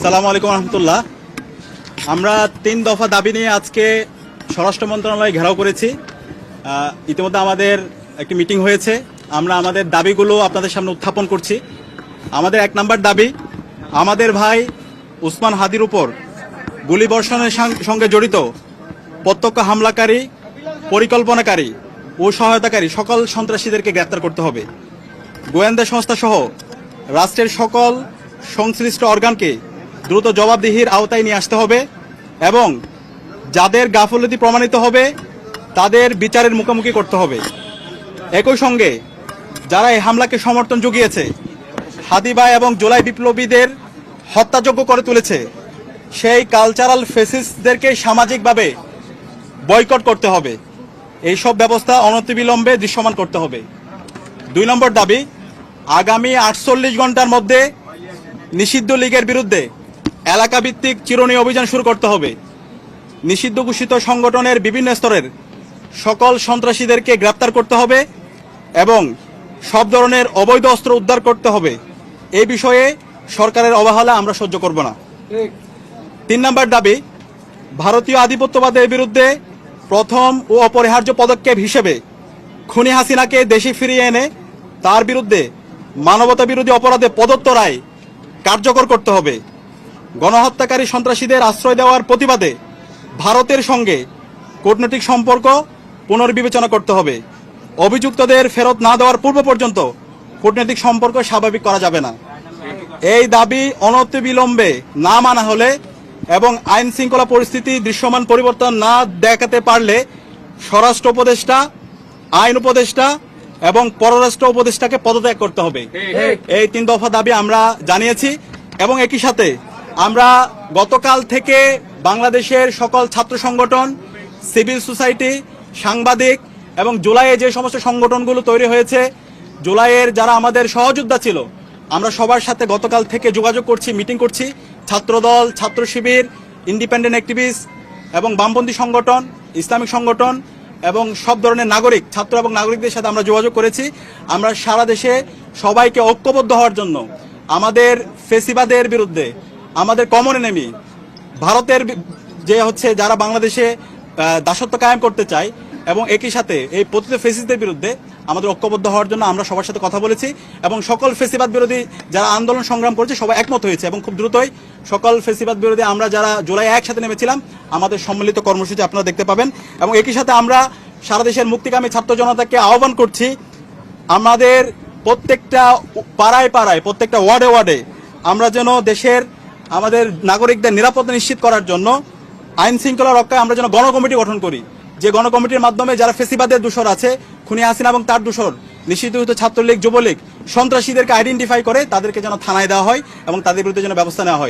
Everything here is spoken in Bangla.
আসসালামু আলাইকুম রহমতুল্লাহ। আমরা 3 দফা দাবি নিয়ে আজকে স্বরাষ্ট্র মন্ত্রণালয়ে ঘেরাও করেছি। ইতিমধ্যে আমাদের একটি মিটিং হয়েছে। আমরা আমাদের দাবিগুলো আপনাদের সামনে উত্থাপন করছি। আমাদের 1 নম্বর দাবি, আমাদের ভাই উসমান হাদির উপর গুলিবর্ষণের সঙ্গে জড়িত প্রত্যক্ষ হামলাকারী, পরিকল্পনাকারী ও সহায়তাকারী সকল সন্ত্রাসীদেরকে গ্রেপ্তার করতে হবে। গোয়েন্দা সংস্থা সহ রাষ্ট্রের সকল সংশ্লিষ্ট অর্গানকে দ্রুত জবাবদিহির আওতায় নিয়ে আসতে হবে এবং যাদের গাফলতি প্রমাণিত হবে তাদের বিচারের মুখোমুখি করতে হবে। একই সঙ্গে যারা এই হামলাকে সমর্থন জুগিয়েছে, হাদি ভাই এবং জুলাই বিপ্লবীদের হত্যাযোগ্য করে তুলেছে, সেই কালচারাল ফেসিস্টদেরকে সামাজিকভাবে বয়কট করতে হবে। এইসব ব্যবস্থা অনতিবিলম্বে দৃশ্যমান করতে হবে। 2 নম্বর দাবি, আগামী 48 ঘন্টার মধ্যে নিষিদ্ধ লীগের বিরুদ্ধে এলাকাভিত্তিক চিরুনি অভিযান শুরু করতে হবে। নিষিদ্ধ ঘোষিত সংগঠনের বিভিন্ন স্তরের সকল সন্ত্রাসীদেরকে গ্রেপ্তার করতে হবে এবং সব ধরনের অবৈধ অস্ত্র উদ্ধার করতে হবে। এই বিষয়ে সরকারের অবহেলা আমরা সহ্য করব না। 3 নম্বর দাবি, ভারতীয় আধিপত্যবাদের বিরুদ্ধে প্রথম ও অপরিহার্য পদক্ষেপ হিসেবে খুনি হাসিনাকে দেশে ফিরিয়ে এনে তার বিরুদ্ধে মানবতা বিরোধী অপরাধে প্রদত্ত রায় কার্যকর করতে হবে। গণহত্যাকারী সন্ত্রাসীদের আশ্রয় দেওয়ার প্রতিবাদে ভারতের সঙ্গে কূটনৈতিক সম্পর্ক পুনর্বিবেচনা করতে হবে। অভিযুক্তদের ফেরত না দেওয়ার পূর্ব পর্যন্ত কূটনৈতিক সম্পর্ক স্বাভাবিক করা যাবে না। এই দাবি অনতিবিলম্বে না মানা হলে এবং আইন শৃঙ্খলা পরিস্থিতি দৃশ্যমান পরিবর্তন না দেখাতে পারলে স্বরাষ্ট্র উপদেষ্টা, আইন উপদেষ্টা এবং পররাষ্ট্র উপদেষ্টাকে পদত্যাগ করতে হবে। এই 3 দফা দাবি আমরা জানিয়েছি এবং একই সাথে আমরা গতকাল থেকে বাংলাদেশের সকল ছাত্র সংগঠন, সিভিল সোসাইটি, সাংবাদিক এবং জুলাইয়ে যে সমস্ত সংগঠনগুলো তৈরি হয়েছে, জুলাইয়ের যারা আমাদের সহযোদ্ধা ছিল, আমরা সবার সাথে গতকাল থেকে যোগাযোগ করছি, মিটিং করছি। ছাত্রদল, ছাত্র শিবির, ইন্ডিপেন্ডেন্ট অ্যাক্টিভিস্ট এবং বামপন্থী সংগঠন, ইসলামিক সংগঠন এবং সব ধরনের নাগরিক, ছাত্র এবং নাগরিকদের সাথে আমরা যোগাযোগ করেছি। আমরা সারা দেশে সবাইকে ঐক্যবদ্ধ হওয়ার জন্য আমাদের ফেসিবাদের বিরুদ্ধে, আমাদের কমন এনিমি ভারতের যে যারা বাংলাদেশে দাসত্ব কায়েম করতে চায় এবং একই সাথে এই পতিত ফেসিস্টদের বিরুদ্ধে আমাদের ঐক্যবদ্ধ হওয়ার জন্য আমরা সবার সাথে কথা বলেছি এবং সকল ফেসিবাদ বিরোধী যারা আন্দোলন সংগ্রাম করেছে সবাই একমত হয়েছে এবং খুব দ্রুতই সকল ফেসিবাদ বিরোধী আমরা যারা জুলাই একসাথে নেমেছিলাম আমাদের সম্মিলিত কর্মসূচি আপনারা দেখতে পাবেন। এবং একই সাথে আমরা সারা দেশের মুক্তিকামী ছাত্র জনতাকে আহ্বান করছি, আমাদের প্রত্যেকটা পাড়ায় পাড়ায়, প্রত্যেকটা ওয়ার্ডে ওয়ার্ডে আমরা যেন দেশের আমাদের নাগরিকদের নিরাপত্তা নিশ্চিত করার জন্য আইন শৃঙ্খলা রক্ষায় আমরা যেন গণকমিটি গঠন করি, যে গণকমিটির মাধ্যমে যারা ফেসিবাদের দোষর আছে, খুনি হাসিনা এবং তার দোষর, নিষিদ্ধ ছাত্রলীগ, যুবলীগ, সন্ত্রাসীদেরকে আইডেন্টিফাই করে তাদেরকে যেন থানায় দেওয়া হয় এবং তাদের বিরুদ্ধে যেন ব্যবস্থা নেওয়া হয়।